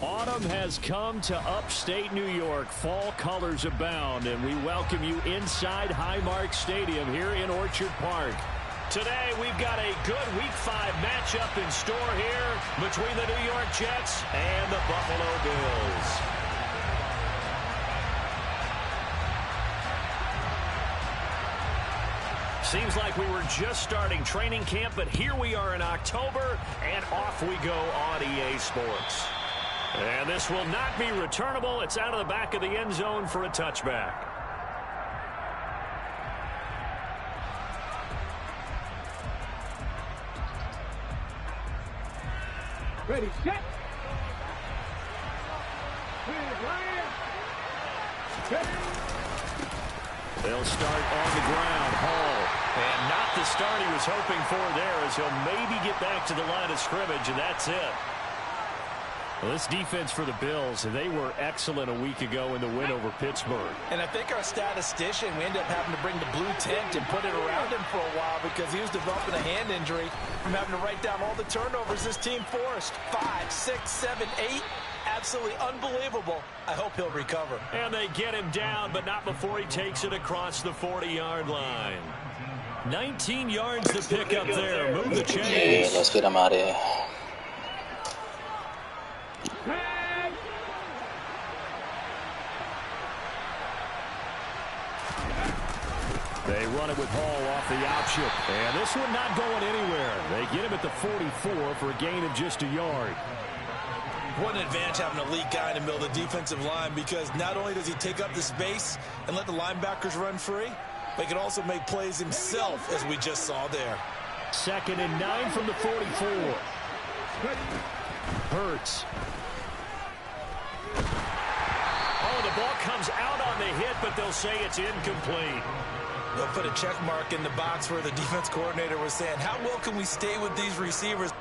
Autumn has come to upstate New York. Fall colors abound, and we welcome you inside Highmark Stadium here in Orchard Park. Today, we've got a good Week 5 matchup in store here between the New York Jets and the Buffalo Bills. Seems like we were just starting training camp, but here we are in October, and off we go on EA Sports. And this will not be returnable. It's out of the back of the end zone for a touchback. Ready, set. They'll start on the ground. Hall. And not the start he was hoping for there, as he'll maybe get back to the line of scrimmage, and that's it. Well, this defense for the Bills, they were excellent a week ago in the win over Pittsburgh. And I think our statistician, we ended up having to bring the blue tent and put it around him for a while because he was developing a hand injury from having to write down all the turnovers this team forced. 5, 6, 7, 8. Absolutely unbelievable. I hope he'll recover. And they get him down, but not before he takes it across the 40-yard line. 19 yards to pick up there. Move the chains. Okay, let's get him out of here. They run it with Hall off the option. And this one not going anywhere. They get him at the 44 for a gain of just a yard. What an advantage having an elite guy in the middle of the defensive line, because not only does he take up the space and let the linebackers run free, but he can also make plays himself, as we just saw there. 2nd and 9 from the 44. Hurts. Oh, the ball comes out on the hit, but they'll say it's incomplete. They'll put a check mark in the box where the defense coordinator was saying, how well can we stay with these receivers?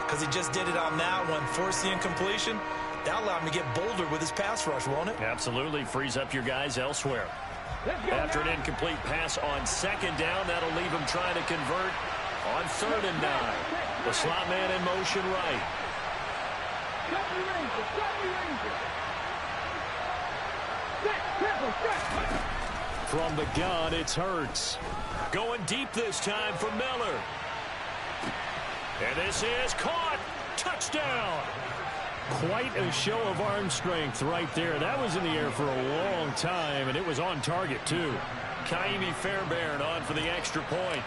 Because he just did it on that one, forced the incompletion. That allowed him to get bolder with his pass rush, won't it? Absolutely. Frees up your guys elsewhere. After an incomplete pass on 2nd down, that'll leave him trying to convert on 3rd and 9. The slot man in motion right. From the gun, it's Hurts. Going deep this time for Miller. And this is caught. Touchdown. Quite a show of arm strength right there. That was in the air for a long time, and it was on target, too. Kaimi Fairbairn on for the extra point.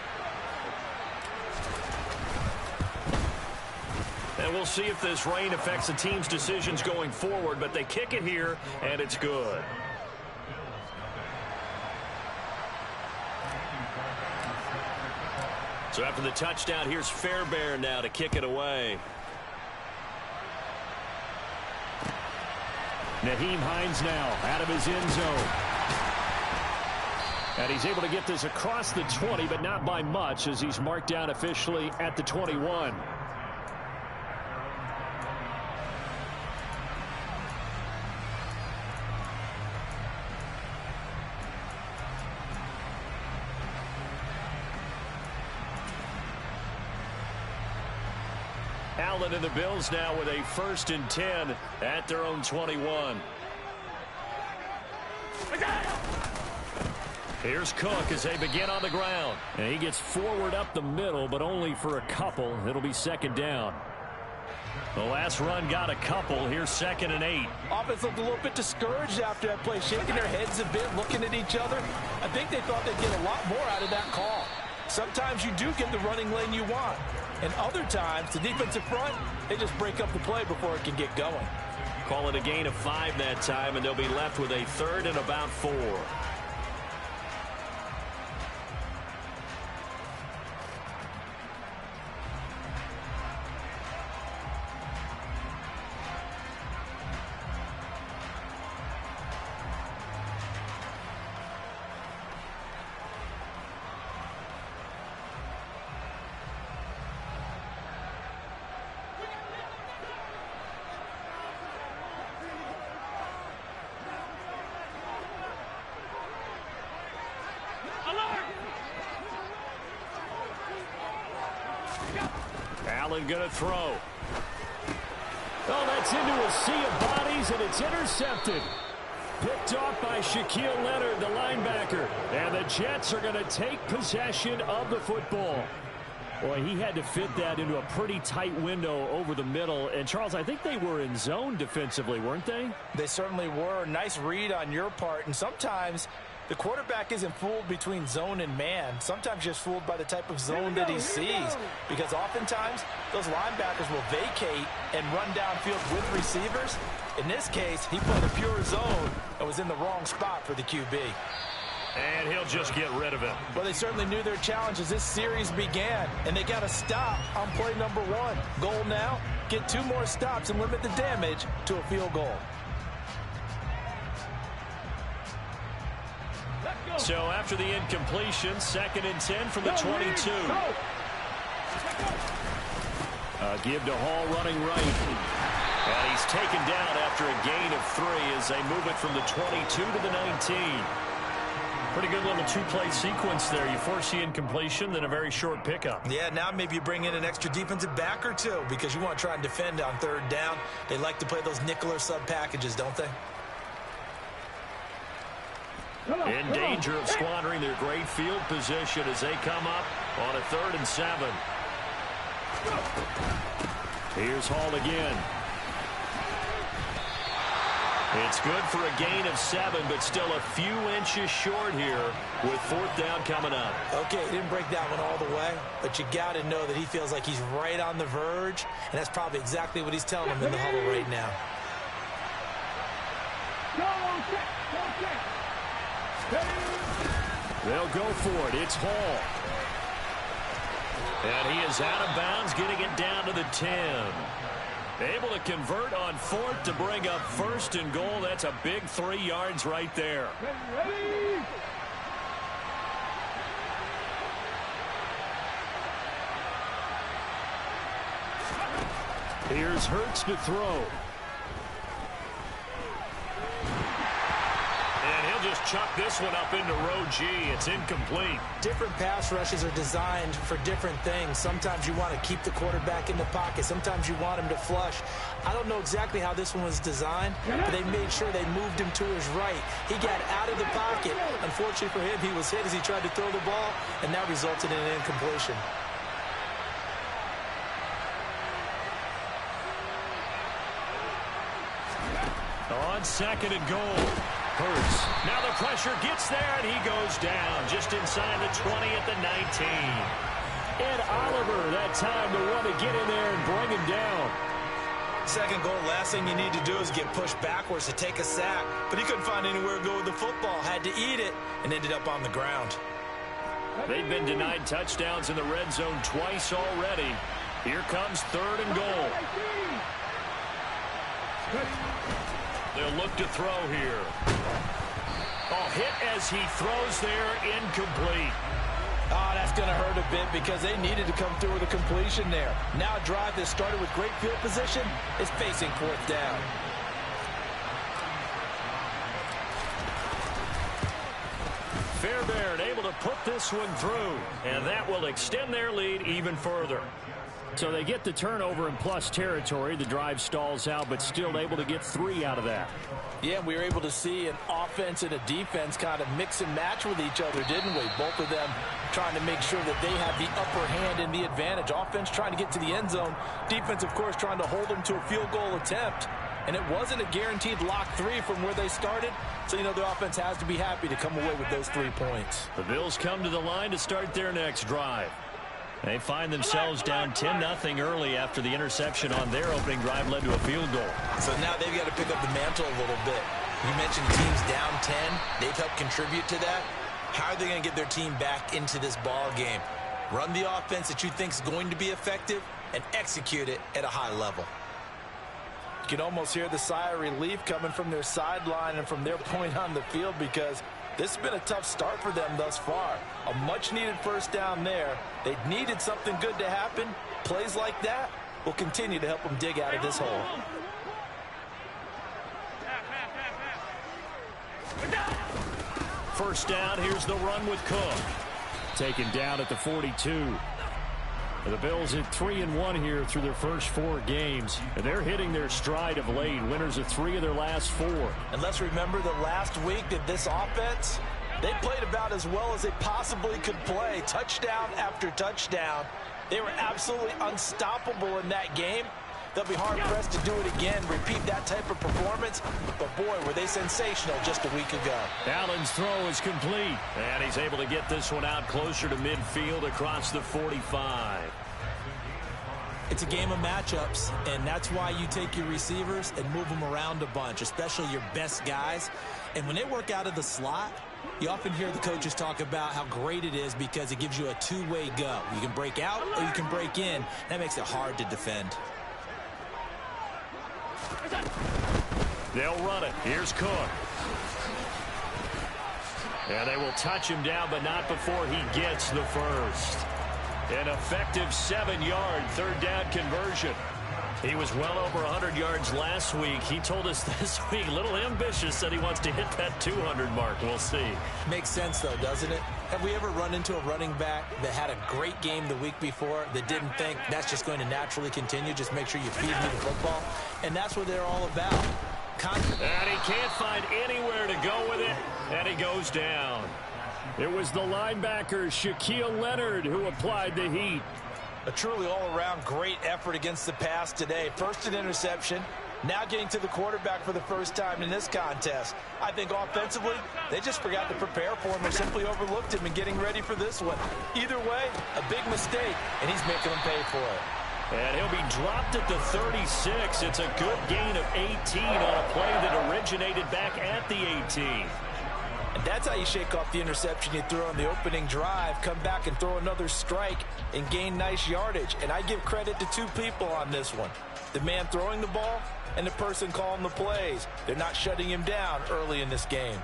And we'll see if this rain affects the team's decisions going forward, but they kick it here, and it's good. So after the touchdown, here's Fairbairn now to kick it away. Nyheim Hines now out of his end zone. And he's able to get this across the 20, but not by much, as he's marked down officially at the 21. Allen and the Bills now with a 1st and 10 at their own 21. Here's Cook as they begin on the ground. And he gets forward up the middle, but only for a couple. It'll be 2nd down. The last run got a couple. Here's 2nd and 8. Offense looked a little bit discouraged after that play, shaking their heads a bit, looking at each other. I think they thought they'd get a lot more out of that call. Sometimes you do get the running lane you want. And other times, the defensive front, they just break up the play before it can get going. Call it a gain of 5 that time, and they'll be left with a 3rd and about 4. and going to throw. Oh, that's into a sea of bodies, and it's intercepted. Picked off by Shaquille Leonard, the linebacker. And the Jets are going to take possession of the football. Boy, he had to fit that into a pretty tight window over the middle. And, Charles, I think they were in zone defensively, weren't they? They certainly were. Nice read on your part. And sometimes the quarterback isn't fooled between zone and man. Sometimes just fooled by the type of zone that he sees. Because oftentimes those linebackers will vacate and run downfield with receivers. In this case, he played a pure zone and was in the wrong spot for the QB. And he'll just get rid of it. Well, they certainly knew their challenge as this series began, and they got to stop on play number 1. Goal now, get 2 more stops and limit the damage to a field goal. So after the incompletion, 2nd and 10 from the 22. Give to Hall running right. And he's taken down after a gain of 3 as they move it from the 22 to the 19. Pretty good little 2-play sequence there. You force the incompletion, then a very short pickup. Yeah, now maybe you bring in an extra defensive back or 2 because you want to try and defend on 3rd down. They like to play those nickel or sub packages, don't they? In danger of squandering their great field position as they come up on a 3rd and 7. Here's Hall again. It's good for a gain of 7, but still a few inches short here with 4th down coming up. Okay, he didn't break that one all the way, but you got to know that he feels like he's right on the verge, and that's probably exactly what he's telling him in the huddle right now. They'll go for it. It's Hall. And he is out of bounds, getting it down to the 10. Able to convert on 4th to bring up 1st and goal. That's a big 3 yards right there. Ready. Here's Hurts to throw. Just chuck this one up into row G. It's incomplete. Different pass rushes are designed for different things. Sometimes you want to keep the quarterback in the pocket. Sometimes you want him to flush. I don't know exactly how this one was designed, but they made sure they moved him to his right. He got out of the pocket. Unfortunately for him, he was hit as he tried to throw the ball, and that resulted in an incompletion. On 2nd and goal. Hurts. Now the pressure gets there, and he goes down just inside the 20 at the 19. And Oliver, that time to want to get in there and bring him down. 2nd goal, last thing you need to do is get pushed backwards to take a sack. But he couldn't find anywhere to go with the football. Had to eat it and ended up on the ground. They've been denied touchdowns in the red zone twice already. Here comes 3rd and goal. They'll look to throw here. Oh, hit as he throws there, incomplete. Oh, that's going to hurt a bit because they needed to come through with a completion there. Now a drive that started with great field position is facing 4th down. Fairbairn able to put this one through, and that will extend their lead even further. So they get the turnover in plus territory. The drive stalls out, but still able to get 3 out of that. Yeah, we were able to see an offense and a defense kind of mix and match with each other, didn't we? Both of them trying to make sure that they have the upper hand and the advantage. Offense trying to get to the end zone. Defense, of course, trying to hold them to a field goal attempt. And it wasn't a guaranteed lock 3 from where they started. So, you know, the offense has to be happy to come away with those 3 points. The Bills come to the line to start their next drive. They find themselves down 10-0 early after the interception on their opening drive led to a field goal. So now they've got to pick up the mantle a little bit. You mentioned teams down 10. They've helped contribute to that. How are they going to get their team back into this ball game? Run the offense that you think is going to be effective and execute it at a high level. You can almost hear the sigh of relief coming from their sideline and from their point on the field because this has been a tough start for them thus far. A much-needed 1st down there. They needed something good to happen. Plays like that will continue to help them dig out of this hole. First down, here's the run with Cook. Taken down at the 42. The Bills at 3-1 here through their first 4 games, and they're hitting their stride of late. Winners of 3 of their last 4. And let's remember that last week that this offense, they played about as well as they possibly could play. Touchdown after touchdown. They were absolutely unstoppable in that game. They'll be hard-pressed to do it again, repeat that type of performance. But, boy, were they sensational just a week ago. Allen's throw is complete, and he's able to get this one out closer to midfield across the 45. It's a game of matchups, and that's why you take your receivers and move them around a bunch, especially your best guys. And when they work out of the slot, you often hear the coaches talk about how great it is because it gives you a two-way go. You can break out or you can break in. That makes it hard to defend. They'll run it. Here's Cook. And they will touch him down, but not before he gets the first. An effective 7-yard third down conversion. He was well over 100 yards last week. He told us this week, a little ambitious, said he wants to hit that 200 mark. We'll see. Makes sense, though, doesn't it? Have we ever run into a running back that had a great game the week before that didn't think that's just going to naturally continue? Just make sure you feed me the football. And that's what they're all about. And he can't find anywhere to go with it, and he goes down. It was the linebacker, Shaquille Leonard, who applied the heat. A truly all-around great effort against the pass today. First an interception, now getting to the quarterback for the first time in this contest. I think offensively, they just forgot to prepare for him or simply overlooked him in getting ready for this one. Either way, a big mistake, and he's making them pay for it. And he'll be dropped at the 36. It's a good gain of 18 on a play that originated back at the 18. And that's how you shake off the interception you threw on the opening drive, come back and throw another strike and gain nice yardage. And I give credit to 2 people on this one. The man throwing the ball and the person calling the plays. They're not shutting him down early in this game.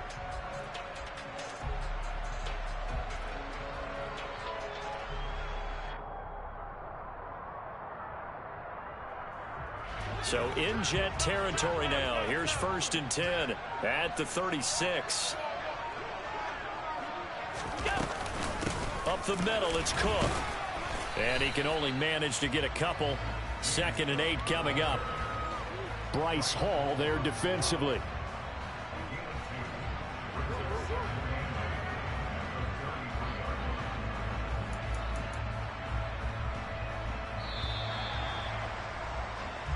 So in Jet territory now. Here's 1st and 10 at the 36. Up the middle, it's Cook. And he can only manage to get a couple. 2nd and 8 coming up. Bryce Hall there defensively.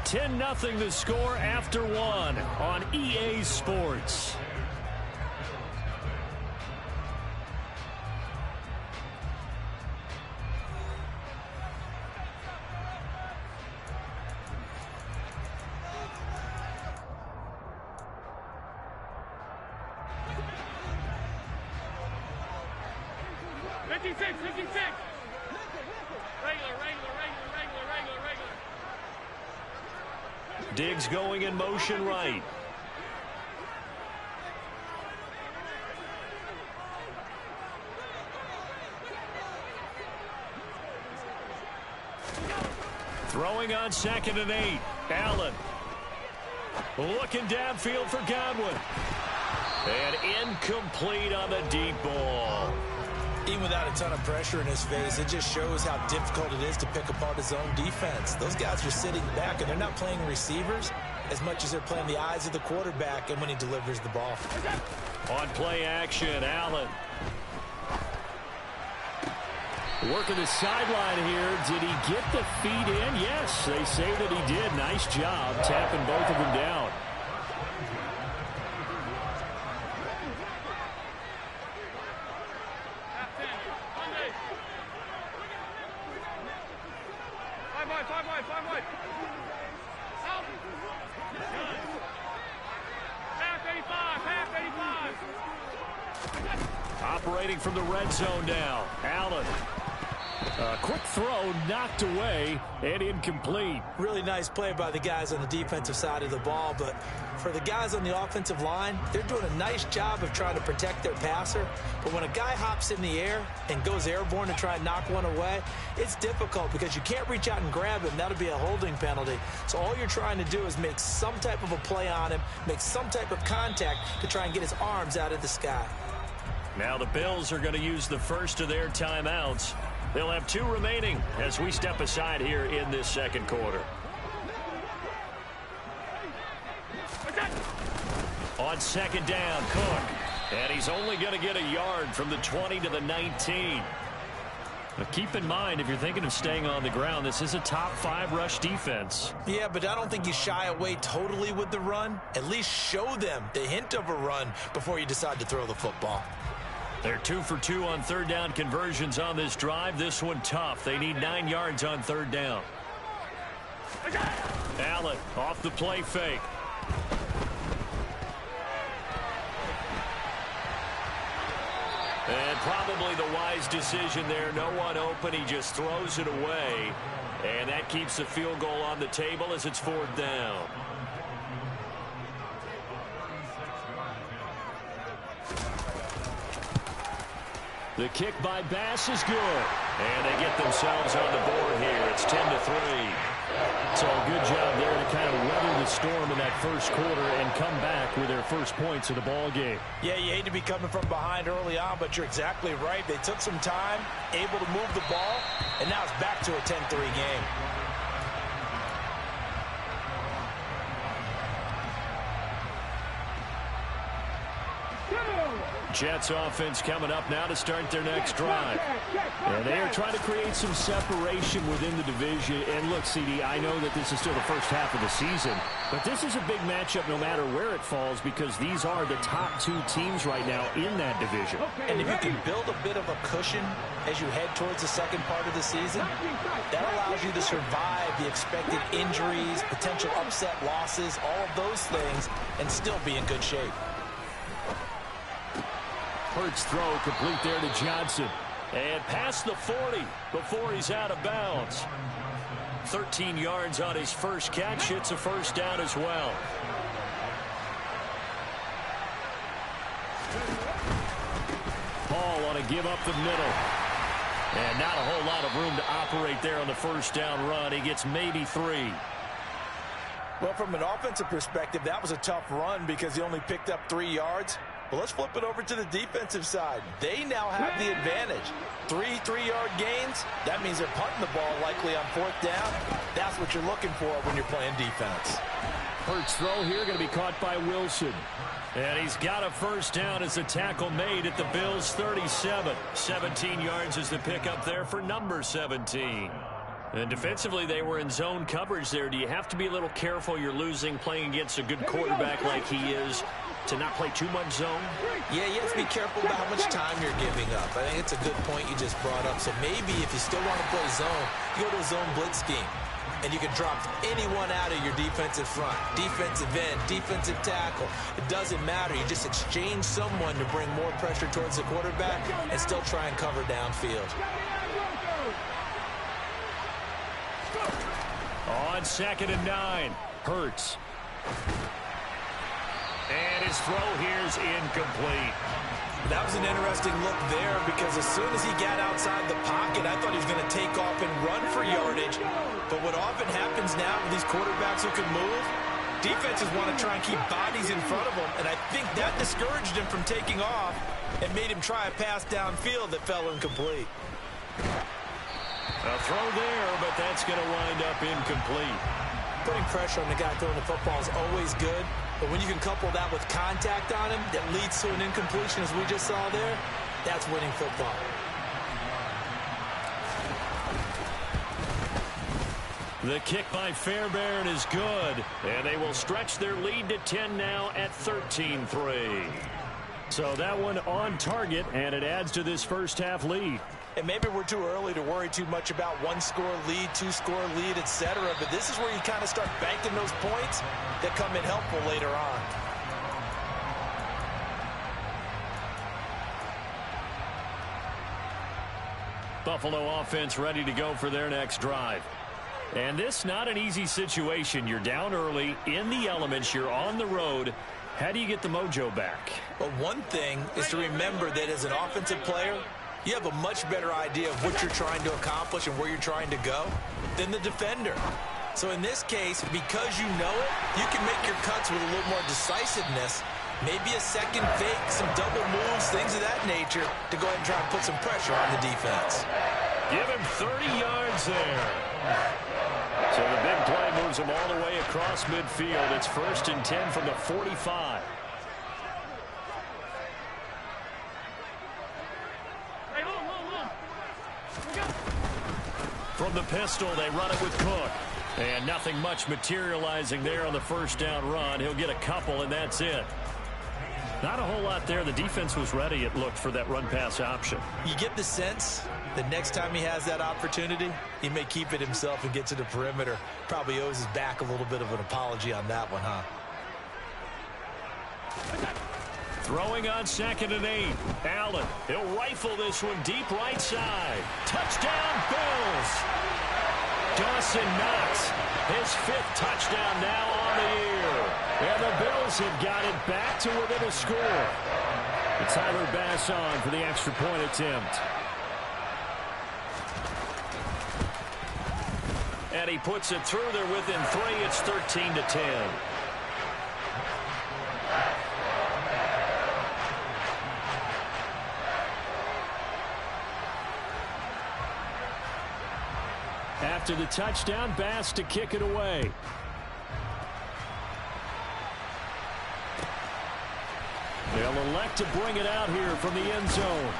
$10-0 the score after 1 on EA Sports. Diggs going in motion right. Throwing on 2nd and 8. Allen. Looking downfield for Godwin. And incomplete on the deep ball. Even without a ton of pressure in his face, it just shows how difficult it is to pick apart his own defense. Those guys are sitting back, and they're not playing receivers as much as they're playing the eyes of the quarterback and when he delivers the ball. On play action, Allen. Working the sideline here. Did he get the feet in? Yes, they say that he did. Nice job tapping both of them down. Operating from the red zone now. Allen. Quick throw knocked away and incomplete. Really nice play by the guys on the defensive side of the ball, but for the guys on the offensive line, they're doing a nice job of trying to protect their passer. But when a guy hops in the air and goes airborne to try and knock one away, it's difficult because you can't reach out and grab him. That'll be a holding penalty. So all you're trying to do is make some type of a play on him, make some type of contact to try and get his arms out of the sky. Now the Bills are going to use the first of their timeouts. They'll have 2 remaining as we step aside here in this second quarter. On second down, Cook. And he's only going to get a yard from the 20 to the 19. But keep in mind, if you're thinking of staying on the ground, this is a top 5 rush defense. Yeah, but I don't think you shy away totally with the run. At least show them the hint of a run before you decide to throw the football. They're 2 for 2 on third down conversions on this drive. This one tough. They need 9 yards on third down. Allen off the play fake. And probably the wise decision there. No one open. He just throws it away. And that keeps the field goal on the table as it's 4th down. The kick by Bass is good. And they get themselves on the board here. It's 10-3. So a good job there to kind of weather the storm in that first quarter and come back with their first points of the ball game. Yeah, you hate to be coming from behind early on, but you're exactly right. They took some time, able to move the ball, and now it's back to a 10-3 game. Jets offense coming up now to start their next drive. And they are trying to create some separation within the division. And look, CD, I know that this is still the first half of the season, but this is a big matchup no matter where it falls because these are the top 2 teams right now in that division. And if you can build a bit of a cushion as you head towards the second part of the season, that allows you to survive the expected injuries, potential upset losses, all of those things, and still be in good shape. Hurts throw complete there to Johnson. And past the 40 before he's out of bounds. 13 yards on his first catch. It's a first down as well. Paul on a give up the middle. And not a whole lot of room to operate there on the first down run. He gets maybe 3. Well, from an offensive perspective, that was a tough run because he only picked up 3 yards. Well, let's flip it over to the defensive side. They now have the advantage. 3 3-yard gains. That means they're punting the ball likely on 4th down. That's what you're looking for when you're playing defense. Hurts throw here going to be caught by Wilson. And he's got a first down as the tackle made at the Bills' 37. 17 yards is the pickup there for number 17. And defensively, they were in zone coverage there. Do you have to be a little careful? You're losing playing against a good quarterback like he is to not play too much zone? Yeah, you have to be careful about how much time you're giving up. I think it's a good point you just brought up. So maybe if you still want to play zone, you go to a zone blitz scheme. And you can drop anyone out of your defensive front, defensive end, defensive tackle. It doesn't matter. You just exchange someone to bring more pressure towards the quarterback and still try and cover downfield. On 2nd and 9, Hurts. And his throw here is incomplete. That was an interesting look there because as soon as he got outside the pocket, I thought he was going to take off and run for yardage. But what often happens now with these quarterbacks who can move, defenses want to try and keep bodies in front of them, and I think that discouraged him from taking off and made him try a pass downfield that fell incomplete. A throw there, but that's going to wind up incomplete. Putting pressure on the guy throwing the football is always good, but when you can couple that with contact on him that leads to an incompletion, as we just saw there, that's winning football. The kick by Fairbairn is good, and they will stretch their lead to 10 now at 13-3. So that one on target, and it adds to this first half lead. And maybe we're too early to worry too much about 1-score lead, 2-score lead, etc. But this is where you kind of start banking those points that come in helpful later on. Buffalo offense ready to go for their next drive. And this not an easy situation. You're down early, in the elements, you're on the road. How do you get the mojo back? Well, one thing is to remember that as an offensive player, you have a much better idea of what you're trying to accomplish and where you're trying to go than the defender. So in this case, because you know it, you can make your cuts with a little more decisiveness, maybe a second fake, some double moves, things of that nature, to go ahead and try and put some pressure on the defense. Give him 30 yards there. So the big play moves him all the way across midfield. It's 1st and 10 from the 45. From the pistol, they run it with Cook. And nothing much materializing there on the first down run. He'll get a couple, and that's it. Not a whole lot there. The defense was ready, it looked, for that run-pass option. You get the sense that next time he has that opportunity, he may keep it himself and get to the perimeter. Probably owes his back a little bit of an apology on that one, huh? Throwing on 2nd and 8. Allen, he'll rifle this one deep right side. Touchdown, Bills. Dawson Knox, his 5th touchdown now on the year. And the Bills have got it back to within a score. And Tyler Bass on for the extra point attempt. And he puts it through there within 3. It's 13-10. After the touchdown, Bass to kick it away. They'll elect to bring it out here from the end zone.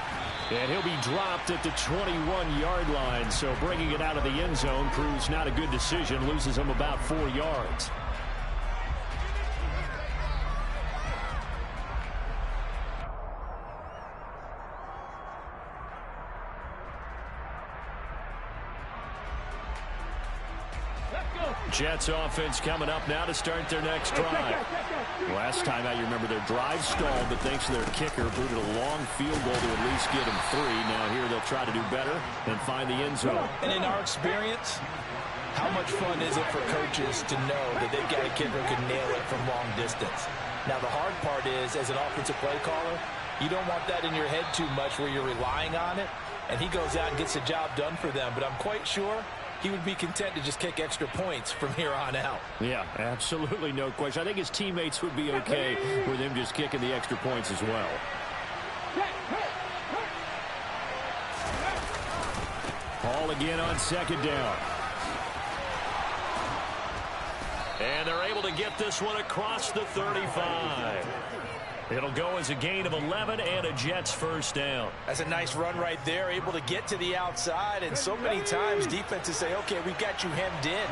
And he'll be dropped at the 21-yard line. So bringing it out of the end zone proves not a good decision. Loses him about 4 yards. Jets offense coming up now to start their next drive. Last time out, you remember their drive stalled, but thanks to their kicker, booted a long field goal to at least get them 3. Now here they'll try to do better and find the end zone. And in our experience, how much fun is it for coaches to know that they've got a kicker who can nail it from long distance? Now the hard part is, as an offensive play caller, you don't want that in your head too much where you're relying on it, and he goes out and gets the job done for them. But I'm quite sure he would be content to just kick extra points from here on out. Yeah, absolutely no question. I think his teammates would be okay with him just kicking the extra points as well. Hall again on 2nd down. And they're able to get this one across the 35. It'll go as a gain of 11 and a Jets first down. That's a nice run right there, able to get to the outside. And so many times defenses say, okay, we've got you hemmed in.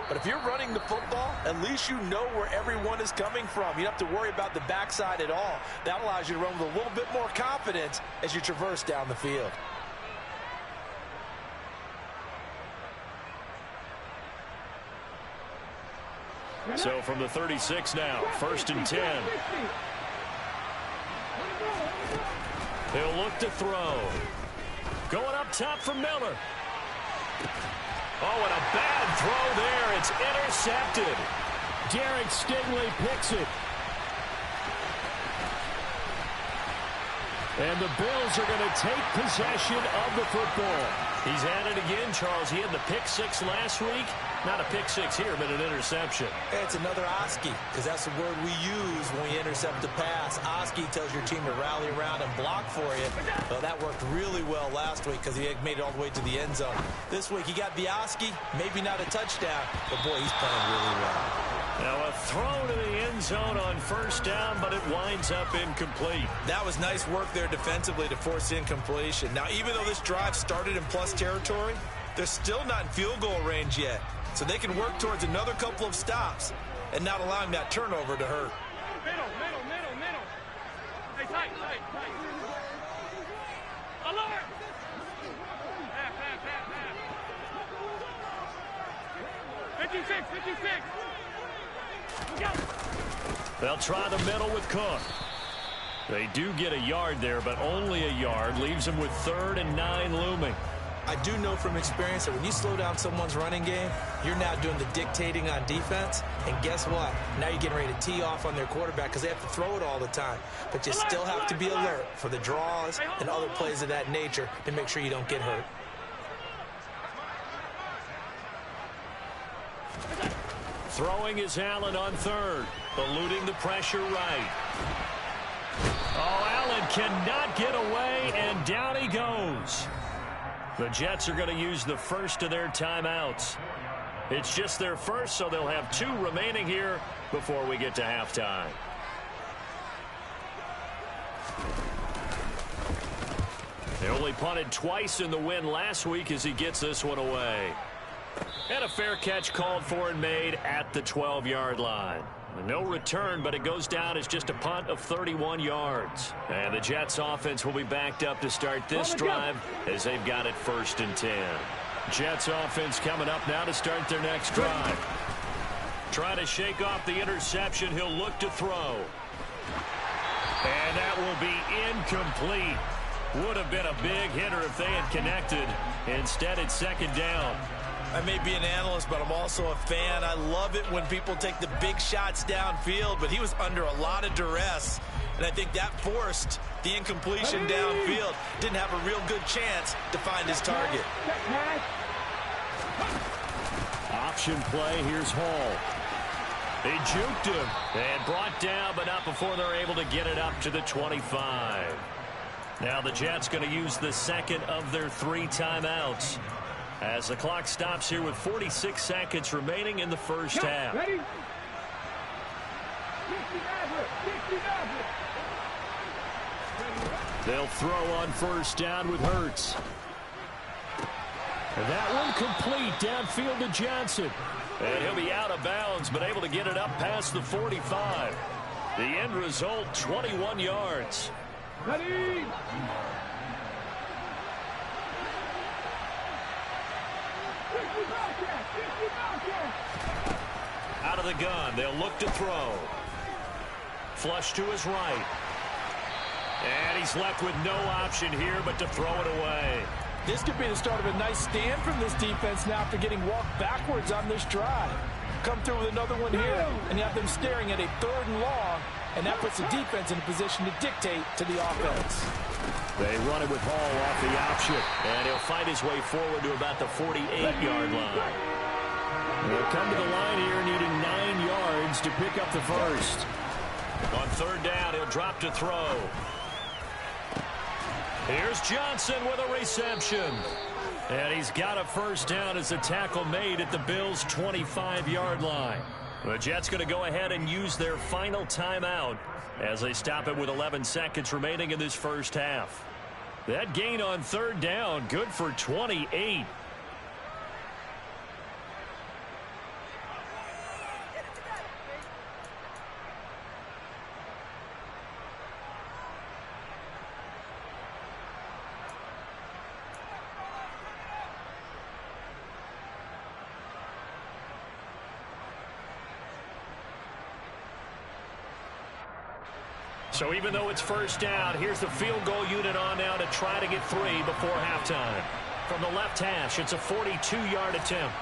But if you're running the football, at least you know where everyone is coming from. You don't have to worry about the backside at all. That allows you to run with a little bit more confidence as you traverse down the field. So from the 36 now, 1st and 10. He'll look to throw. Going up top for Miller. Oh, and a bad throw there. It's intercepted. Derek Stingley picks it. And the Bills are going to take possession of the football. He's at it again, Charles. He had the pick 6 last week. Not a pick 6 here, but an interception. It's another Oski, because that's the word we use when we intercept a pass. Oski tells your team to rally around and block for you. Well, that worked really well last week because he made it all the way to the end zone. This week, he got the Oski, maybe not a touchdown, but boy, he's playing really well. Now a throw to the end zone on 1st down, but it winds up incomplete. That was nice work there defensively to force incompletion. Now, even though this drive started in plus territory, they're still not in field goal range yet. So they can work towards another couple of stops and not allowing that turnover to hurt. Middle. Hey, tight. Alert! Pass. 56. They'll try the middle with Cook. They do get a yard there, but only a yard. Leaves them with 3rd and 9 looming. I do know from experience that when you slow down someone's running game, you're now doing the dictating on defense. And guess what? Now you're getting ready to tee off on their quarterback because they have to throw it all the time. But you still have to be alert for the draws and other plays of that nature to make sure you don't get hurt. Throwing is Allen on 3rd. Eluding the pressure right. Oh, Allen cannot get away, and down he goes. The Jets are going to use the first of their timeouts. It's just their first, so they'll have 2 remaining here before we get to halftime. They only punted twice in the win last week as he gets this one away. And a fair catch called for and made at the 12-yard line. No return, but it goes down as just a punt of 31 yards. And the Jets offense will be backed up to start this drive as they've got it 1st and 10. Jets offense coming up now to start their next drive. Trying to shake off the interception. He'll look to throw. And that will be incomplete. Would have been a big hitter if they had connected. Instead, it's 2nd down. I may be an analyst, but I'm also a fan. I love it when people take the big shots downfield, but he was under a lot of duress, and I think that forced the incompletion downfield. Didn't have a real good chance to find his target. Option play. Here's Hall. They juked him and brought down, but not before they're able to get it up to the 25. Now the Jets going to use the 2nd of their 3 timeouts as the clock stops here with 46 seconds remaining in the first half. Ready? They'll throw on 1st down with Hurts. And that one complete downfield to Johnson. And he'll be out of bounds, but able to get it up past the 45. The end result, 21 yards. Ready? Out of the gun, they'll look to throw. Flush to his right. And he's left with no option here but to throw it away. This could be the start of a nice stand from this defense now after getting walked backwards on this drive. Come through with another one here, and you have them staring at a 3rd and long, and that puts the defense in a position to dictate to the offense. They run it with Hall off the option, and he'll fight his way forward to about the 48-yard line. They'll come to the line here needing 9 yards to pick up the first. On 3rd down, he'll drop to throw. Here's Johnson with a reception. And he's got a 1st down as the tackle made at the Bills' 25-yard line. The Jets going to go ahead and use their final timeout as they stop it with 11 seconds remaining in this first half. That gain on 3rd down, good for 28. So even though it's 1st down, here's the field goal unit on now to try to get 3 before halftime. From the left hash, it's a 42-yard attempt.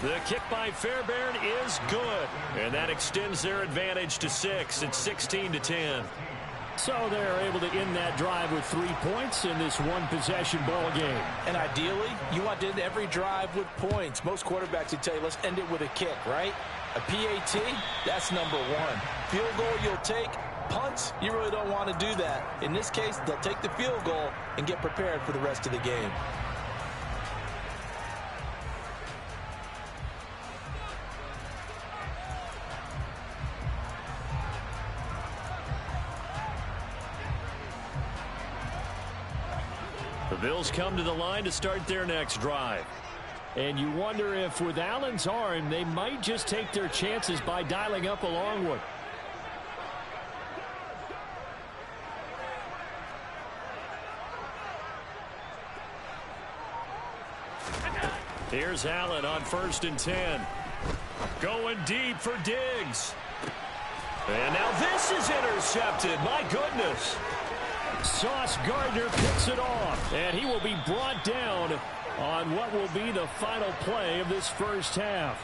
The kick by Fairbairn is good, and that extends their advantage to 6. It's 16-10. So they're able to end that drive with 3 points in this one-possession ball game. And ideally, you want to end every drive with points. Most quarterbacks would tell you, let's end it with a kick, right? A PAT, that's number 1. Field goal you'll take. Punts, you really don't want to do that. In this case, they'll take the field goal and get prepared for the rest of the game. The Bills come to the line to start their next drive. And you wonder if with Allen's arm, they might just take their chances by dialing up a long one. Here's Allen on 1st and 10. Going deep for Diggs. And now this is intercepted. My goodness. Sauce Gardner picks it off. And he will be brought down on what will be the final play of this first half.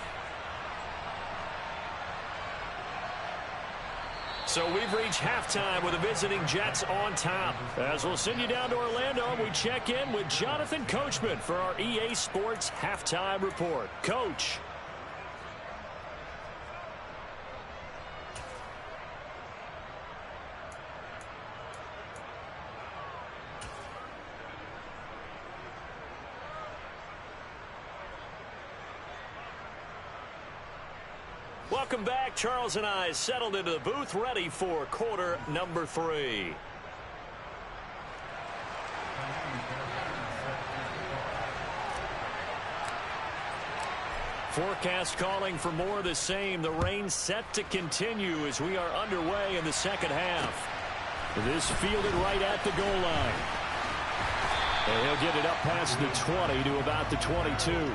So we've reached halftime with the visiting Jets on top. As we'll send you down to Orlando, we check in with Jonathan Coachman for our EA Sports Halftime Report. Coach. Welcome back. Charles and I settled into the booth, ready for quarter number 3. Forecast calling for more of the same. The rain set to continue as we are underway in the second half. This fielded right at the goal line. And he'll get it up past the 20 to about the 22.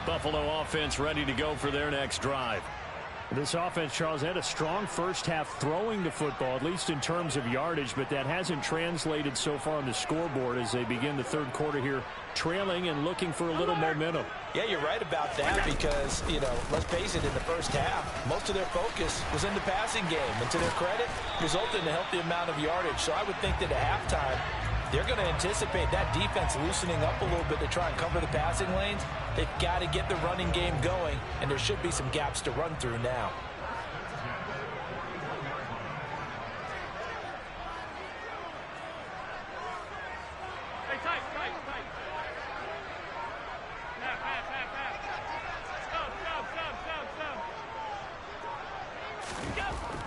Buffalo offense ready to go for their next drive. This offense, Charles, had a strong first half throwing the football, at least in terms of yardage, but that hasn't translated so far on the scoreboard as they begin the third quarter here, trailing and looking for a little momentum. Yeah, you're right about that because, let's face it, in the first half, most of their focus was in the passing game. And to their credit, resulted in a healthy amount of yardage. So I would think that at halftime, they're going to anticipate that defense loosening up a little bit to try and cover the passing lanes. They've got to get the running game going, and there should be some gaps to run through now. Hey, tight. Pass. Stop.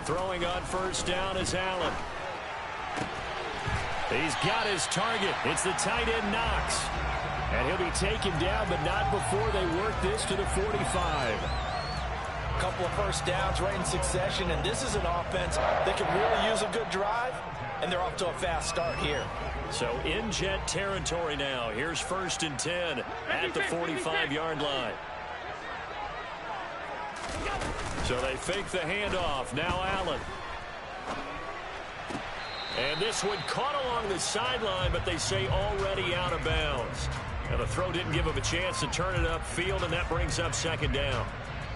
Throwing on first down is Allen. He's got his target. It's the tight end Knox. And he'll be taken down, but not before they work this to the 45. A couple of first downs right in succession, and this is an offense that can really use a good drive, and they're off to a fast start here. So in jet territory now. Here's 1st and 10 at the 45-yard line. So they fake the handoff. Now Allen. And this one caught along the sideline, but they say already out of bounds. And the throw didn't give him a chance to turn it upfield, and that brings up 2nd down.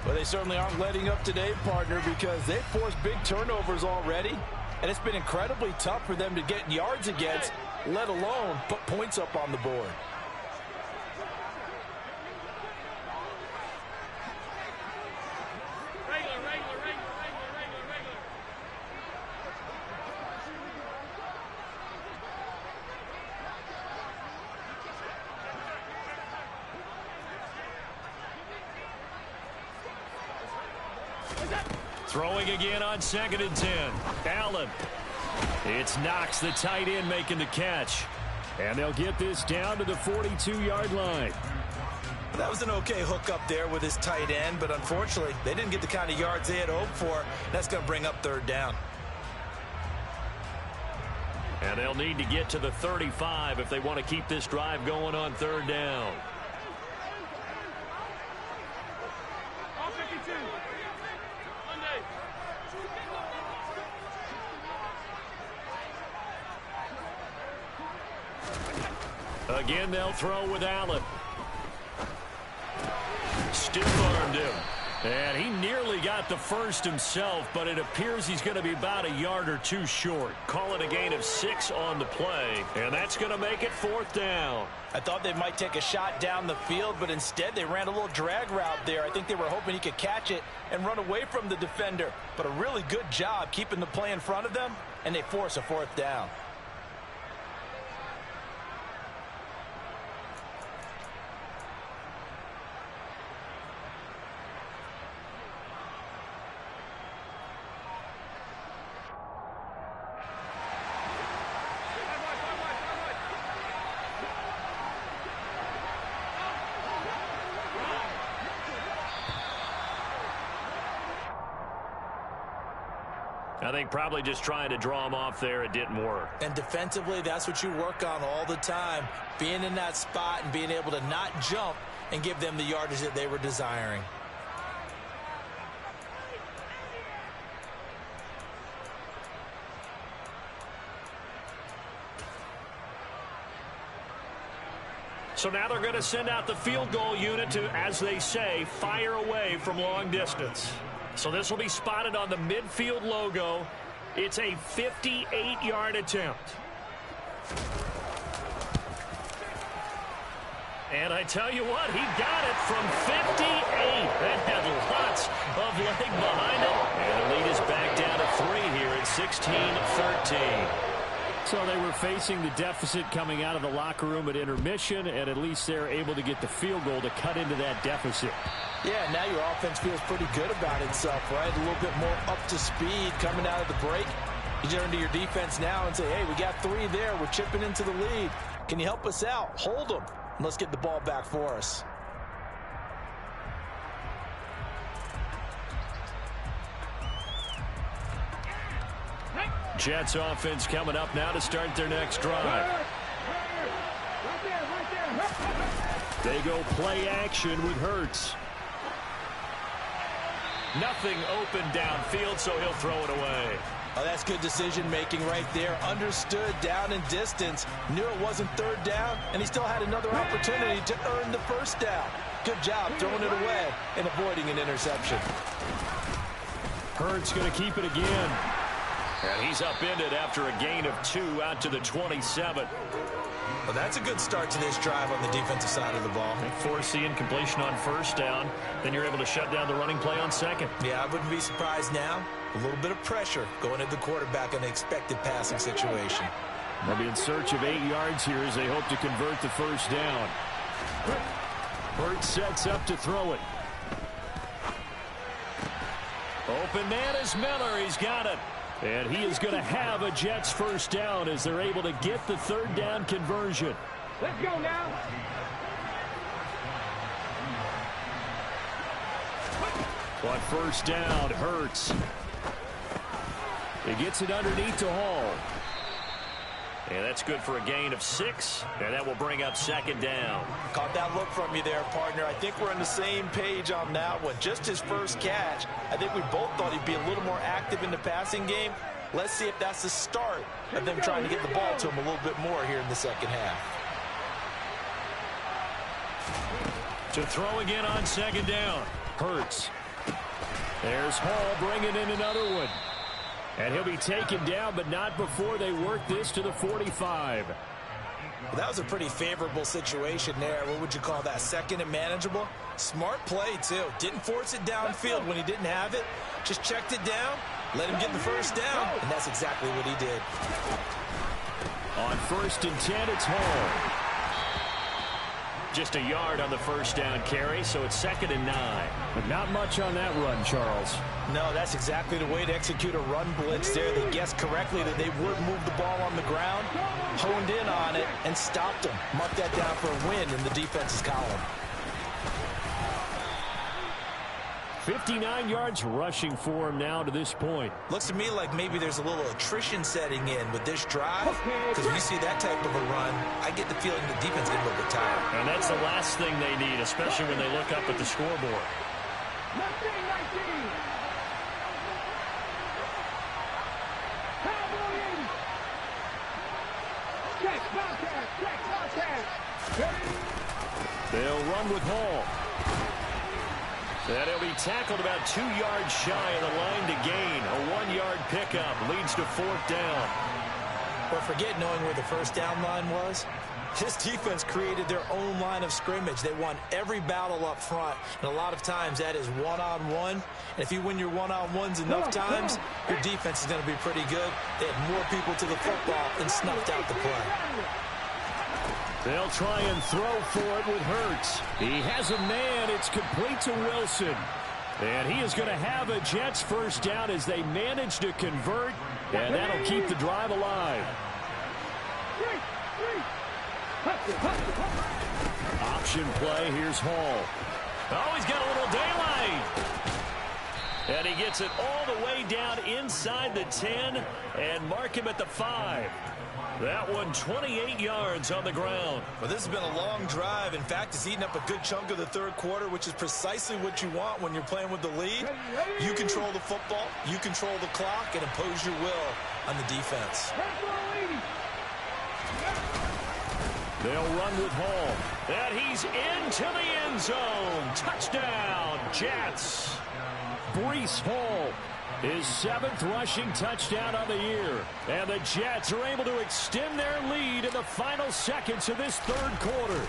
Well, they certainly aren't letting up today, partner, because they've forced big turnovers already. And it's been incredibly tough for them to get yards against, let alone put points up on the board. Throwing again on 2nd and 10. Allen. It's Knox, the tight end, making the catch. And they'll get this down to the 42-yard line. That was an okay hook up there with his tight end, but unfortunately, they didn't get the kind of yards they had hoped for. That's going to bring up 3rd down. And they'll need to get to the 35 if they want to keep this drive going on 3rd down. All 52. Again, they'll throw with Allen. Stiff-armed him. And he nearly got the first himself, but it appears he's going to be about a yard or 2 short. Call it a gain of 6 on the play, and that's going to make it 4th down. I thought they might take a shot down the field, but instead they ran a little drag route there. I think they were hoping he could catch it and run away from the defender. But a really good job keeping the play in front of them, and they force a 4th down. I think probably just trying to draw him off there, it didn't work. And defensively, that's what you work on all the time. Being in that spot and being able to not jump and give them the yardage that they were desiring. So now they're going to send out the field goal unit to, as they say, fire away from long distance. So this will be spotted on the midfield logo. It's a 58-yard attempt. And I tell you what, he got it from 58. That had lots of leg behind it. And the lead is back down to 3 here at 16-13. So they were facing the deficit coming out of the locker room at intermission, and at least they're able to get the field goal to cut into that deficit. Yeah, now your offense feels pretty good about itself, right? A little bit more up to speed coming out of the break. You turn to your defense now and say, hey, we got 3 there. We're chipping into the lead. Can you help us out? Hold them. And let's get the ball back for us. Jets offense coming up now to start their next drive. They go play action with Hurts. Nothing open downfield, so he'll throw it away. Oh, that's good decision-making right there. Understood down and distance. Knew it wasn't 3rd down, and he still had another opportunity to earn the 1st down. Good job throwing it away and avoiding an interception. Hurts going to keep it again. And he's upended after a gain of 2 out to the 27. Well, that's a good start to this drive on the defensive side of the ball. They force the incompletion on 1st down. Then you're able to shut down the running play on 2nd. Yeah, I wouldn't be surprised now. A little bit of pressure going at the quarterback in the expected passing situation. They'll be in search of 8 yards here as they hope to convert the 1st down. Hurts sets up to throw it. Open man is Miller. He's got it. And he is going to have a Jets 1st down as they're able to get the 3rd down conversion. Let's go now. On 1st down, Hurts. He gets it underneath to Hall. And that's good for a gain of 6. And that will bring up 2nd down. Caught that look from you there, partner. I think we're on the same page on that one. Just his first catch. I think we both thought he'd be a little more active in the passing game. Let's see if that's the start of them trying to get the ball to him a little bit more here in the 2nd half. To throw again on 2nd down. Hurts. There's Hall bringing in another one. And he'll be taken down, but not before they work this to the 45. Well, that was a pretty favorable situation there. What would you call that? 2nd and manageable? Smart play, too. Didn't force it downfield when he didn't have it. Just checked it down, let him get the 1st down, and that's exactly what he did. On 1st and 10, it's Hall. Just a yard on the 1st down carry, so it's 2nd and 9. But not much on that run, Charles. No, that's exactly the way to execute a run blitz there. They guessed correctly that they would move the ball on the ground, honed in on it, and stopped them. Mark that down for a win in the defense's column. 59 yards rushing for him now to this point. Looks to me like maybe there's a little attrition setting in with this drive, because when you see that type of a run, I get the feeling the defense is getting a little bit tired. And that's the last thing they need, especially when they look up at the scoreboard. They'll run with Hall. And he'll be tackled about 2 yards shy of the line to gain. A 1-yard pickup leads to 4th down. But forget knowing where the 1st down line was. This defense created their own line of scrimmage. They won every battle up front, and a lot of times that is one-on-one. And if you win your one-on-ones enough times, your defense is going to be pretty good. They had more people to the football and snuffed out the play. They'll try and throw for it with Hurts. He has a man. It's complete to Wilson. And he is going to have a Jets 1st down as they manage to convert, and that'll keep the drive alive. Option play. Here's Hall. Oh, he's got a little daylight. And he gets it all the way down inside the 10 and mark him at the 5. That one 28 yards on the ground. Well, this has been a long drive. In fact, it's eaten up a good chunk of the 3rd quarter, which is precisely what you want when you're playing with the lead. You control the football, you control the clock, and impose your will on the defense. They'll run with Hall. And he's into the end zone. Touchdown, Jets. Breece Hall, his 7th rushing touchdown of the year. And the Jets are able to extend their lead in the final seconds of this 3rd quarter.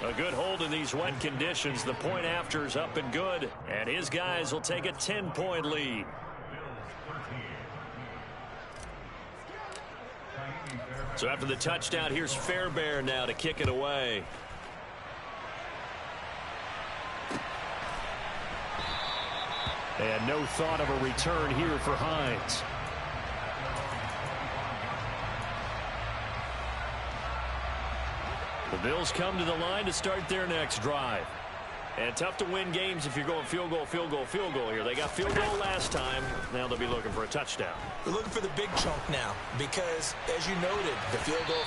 A good hold in these wet conditions. The point after is up and good. And his guys will take a 10-point lead. So after the touchdown, here's Fairbairn now to kick it away. And no thought of a return here for Hines. The Bills come to the line to start their next drive. And tough to win games if you're going field goal, field goal, field goal here. They got field goal last time. Now they'll be looking for a touchdown. They're looking for the big chunk now because, as you noted, the field goal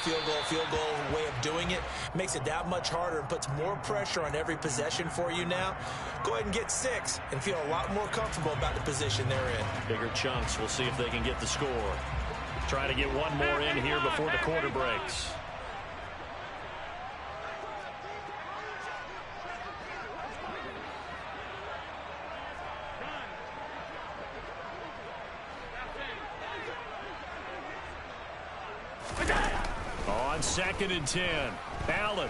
way of doing it makes it that much harder and puts more pressure on every possession for you now. Go ahead and get 6 and feel a lot more comfortable about the position they're in. Bigger chunks. We'll see if they can get the score. Try to get one more in here before the quarter breaks. On 2nd and 10, Allen.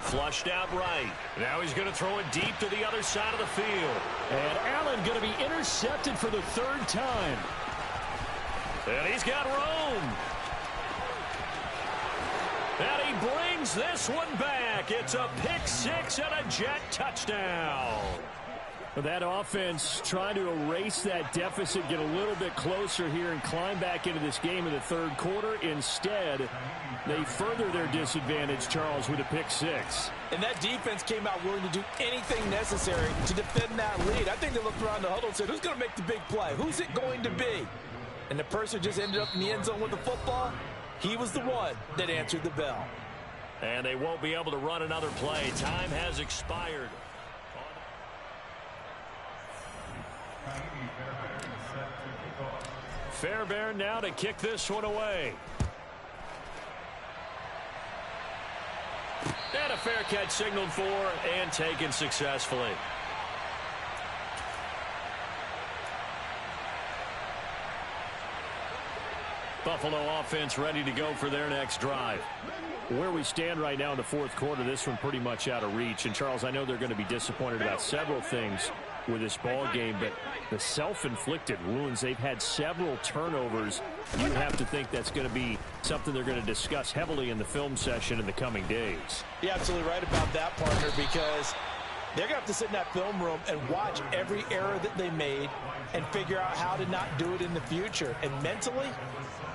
Flushed out right. Now he's going to throw it deep to the other side of the field. And Allen going to be intercepted for the 3rd time. And he's got room. And he brings this one back. It's a pick 6 and a Jet touchdown. That offense trying to erase that deficit, get a little bit closer here and climb back into this game in the 3rd quarter. Instead, they further their disadvantage, Charles, with a pick 6. And that defense came out willing to do anything necessary to defend that lead. I think they looked around the huddle and said, who's going to make the big play? Who's it going to be? And the person just ended up in the end zone with the football. He was the one that answered the bell. And they won't be able to run another play. Time has expired. Fairbairn now to kick this one away. And a fair catch signaled for and taken successfully. Buffalo offense ready to go for their next drive. Where we stand right now in the 4th quarter, this one pretty much out of reach. And, Charles, I know they're going to be disappointed about several things with this ball game, but the self-inflicted wounds, they've had several turnovers. You have to think that's going to be something they're going to discuss heavily in the film session in the coming days. You're absolutely right about that, partner, because they're going to have to sit in that film room and watch every error that they made and figure out how to not do it in the future. And mentally,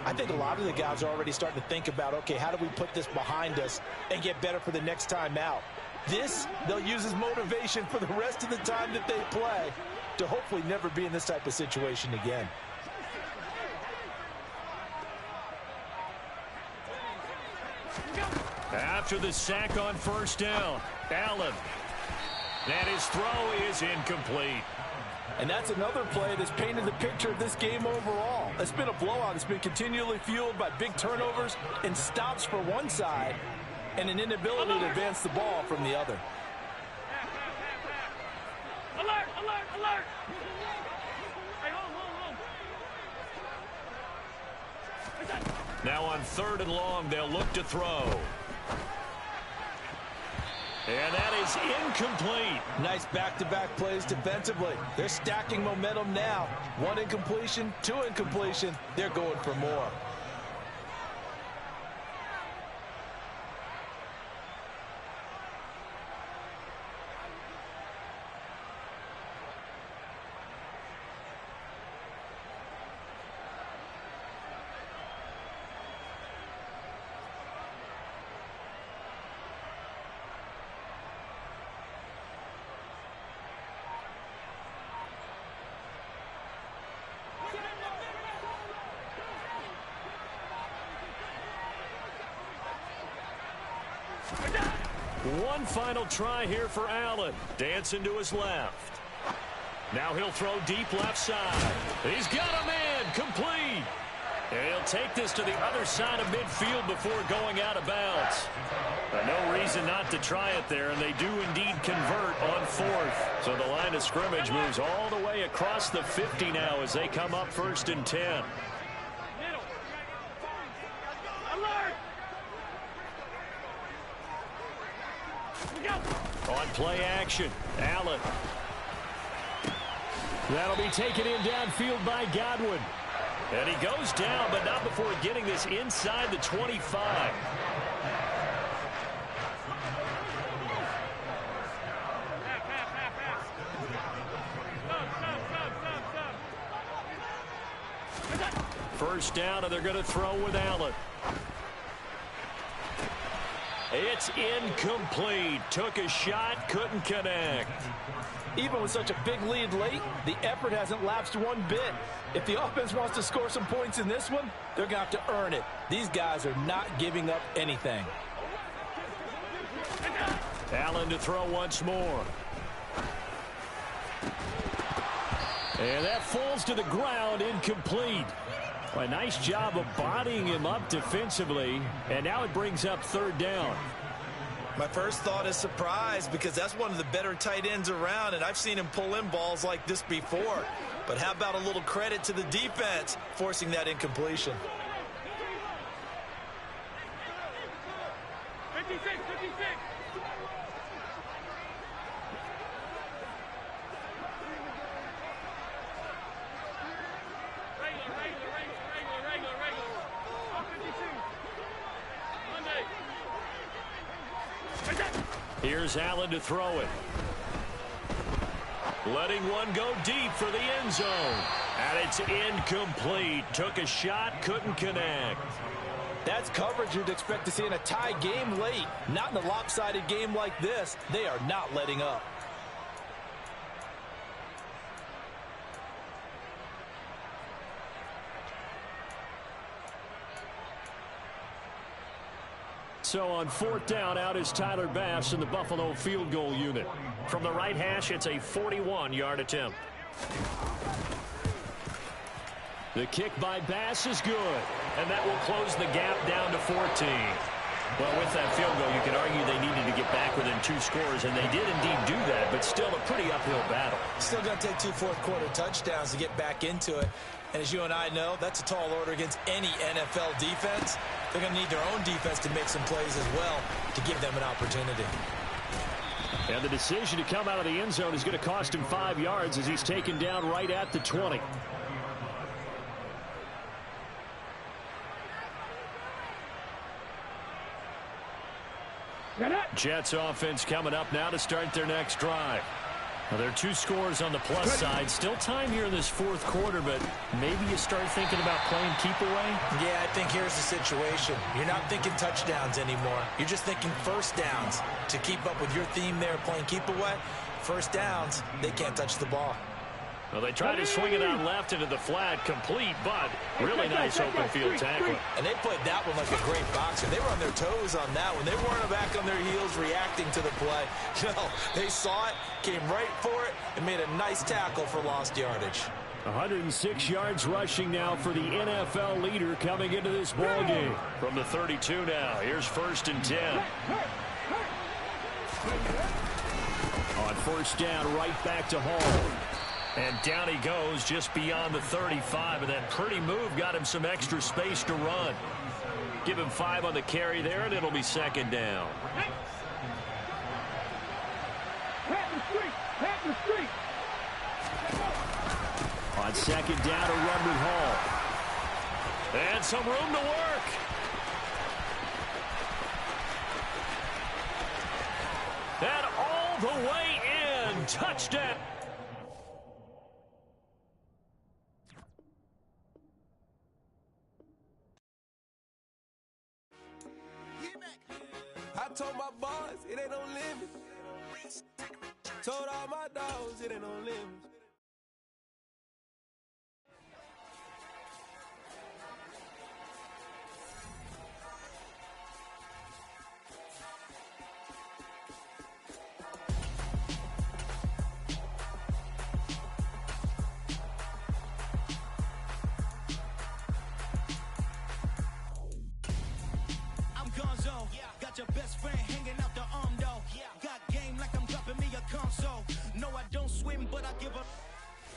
I think a lot of the guys are already starting to think about, okay, how do we put this behind us and get better for the next time out? This, they'll use as motivation for the rest of the time that they play to hopefully never be in this type of situation again. After the sack on 1st down, Allen. And his throw is incomplete. And that's another play that's painted the picture of this game overall. It's been a blowout. It's been continually fueled by big turnovers and stops for one side and an inability to advance the ball from the other. Alert, alert, alert! Hey, hold. Now on 3rd and long, they'll look to throw. And that is incomplete. Nice back-to-back plays defensively. They're stacking momentum now. 1 incompletion, 2 incompletion. They're going for more. One final try here for Allen. Dancing to his left. Now he'll throw deep left side. He's got a man. Complete. And he'll take this to the other side of midfield before going out of bounds. No reason not to try it there, and they do indeed convert on 4th. So the line of scrimmage moves all the way across the 50 now as they come up 1st and 10. On play action, Allen. That'll be taken in downfield by Godwin. And he goes down, but not before getting this inside the 25. First down, and they're going to throw with Allen. It's incomplete. Took a shot, couldn't connect. Even with such a big lead late, the effort hasn't lapsed one bit. If the offense wants to score some points in this one, they're going to have to earn it. These guys are not giving up anything. Allen to throw once more. And that falls to the ground, incomplete. Well, a nice job of bodying him up defensively, and now it brings up third down. My first thought is surprise, because that's one of the better tight ends around, and I've seen him pull in balls like this before. But how about a little credit to the defense forcing that incompletion? 56, 56. Here's Allen to throw it. Letting one go deep for the end zone. And it's incomplete. Took a shot, couldn't connect. That's coverage you'd expect to see in a tie game late. Not in a lopsided game like this. They are not letting up. So on fourth down, out is Tyler Bass in the Buffalo field goal unit. From the right hash, it's a 41-yard attempt. The kick by Bass is good, and that will close the gap down to 14. Well, with that field goal, you could argue they needed to get back within 2 scores, and they did indeed do that, but still a pretty uphill battle. Still going to take 2 fourth-quarter touchdowns to get back into it. And as you and I know, that's a tall order against any NFL defense. They're going to need their own defense to make some plays as well to give them an opportunity. And the decision to come out of the end zone is going to cost him 5 yards as he's taken down right at the 20. Jets offense coming up now to start their next drive. Well, there are 2 scores on the plus side. Still time here in this fourth quarter, but maybe you start thinking about playing keep away? Yeah, I think here's the situation. You're not thinking touchdowns anymore. You're just thinking first downs. To keep up with your theme there, playing keep away, first downs, they can't touch the ball. Well, they tried to swing it out left into the flat, complete, but really nice open field tackling. And they played that one like a great boxer. They were on their toes on that one. They weren't back on their heels reacting to the play. No, they saw it, came right for it, and made a nice tackle for lost yardage. 106 yards rushing now for the NFL leader coming into this ball game. From the 32 now, here's 1st and 10. On first down, right back to Hall. And down he goes just beyond the 35, and that pretty move got him some extra space to run. Give him 5 on the carry there, and it'll be 2nd down. On 2nd down, a run with Hall. And some room to work. And all the way in. Touchdown. I told my boys it ain't no limit. Told all my dogs it ain't no limit. Your best friend hanging out the arm though. Got game like I'm dropping me a console. No, I don't swim, but I give up.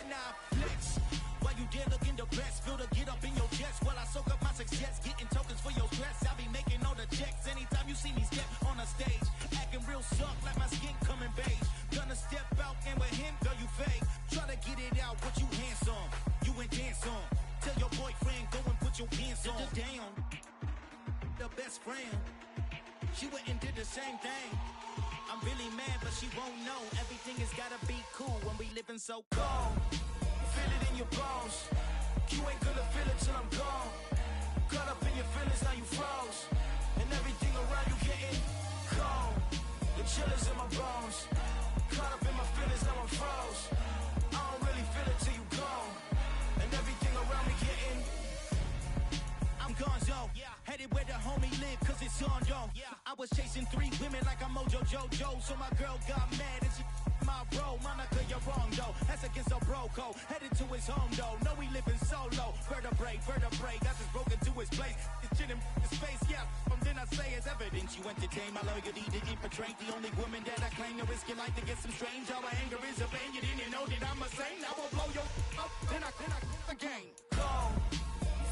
Now flex. While you there looking the best, feel to get up in your chest. While I soak up my success, getting tokens for your stress. I be making all the checks anytime you see me step on a stage. Acting real soft like my skin coming beige. Gonna step out and with him, girl, you fake. Try to get it out, what you handsome. You ain't dance on. Tell your boyfriend. friend. She went and did the same thing. I'm really mad, but she won't know. Everything has gotta be cool when we living so cold. Feel it in your bones. You ain't gonna feel it till I'm gone. Caught up in your feelings, now you froze. And everything around you getting cold. The chill is in my bones. Caught up in my feelings, now I'm froze. I don't really feel it till you gone. And everything around me getting I'm gonzo, headed where the homie live, cause it's on, yo. I was chasing 3 women like I'm Mojo Jojo, so my girl got mad and she my bro. Monica, you're wrong, though. That's against a bro code. Headed to his home, though. No, we living solo. Vertebrae, got this broken to his place. It's chin in his face, yeah. From then I say it's evidence you entertain my loyalty to infiltrate. The only woman that I claim to risk your life to get some strange. How my anger is a pain. You didn't know that I'm a saint. I will blow your up, then I again. Gone.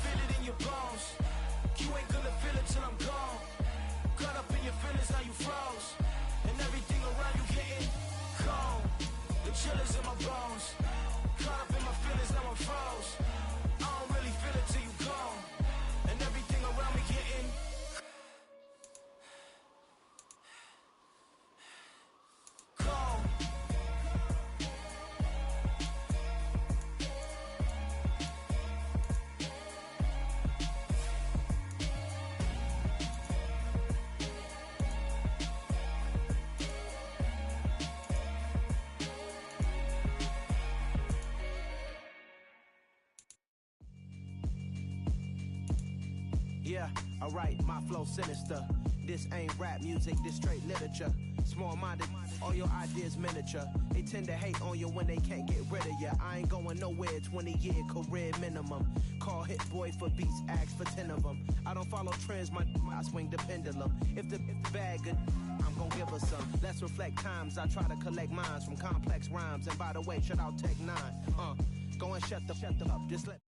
Feel it in your bones. You ain't gonna feel it till I'm gone. Caught up in your feelings, now you froze. And everything around you getting cold. The chill is in my bones. Caught up in my feelings, now I'm froze. I don't really feel it till you gone. And everything around me getting cold. Yeah, alright, my flow sinister. This ain't rap music, this straight literature. Small-minded, all your ideas miniature. They tend to hate on you when they can't get rid of you. I ain't going nowhere, 20-year career minimum. Call Hit Boy for beats, ask for 10 of them. I don't follow trends, I swing the pendulum. If the bag good, I'm gonna give her some. Let's reflect times, I try to collect minds from complex rhymes. And by the way, shout out Tech 9. Go and shut the up, just let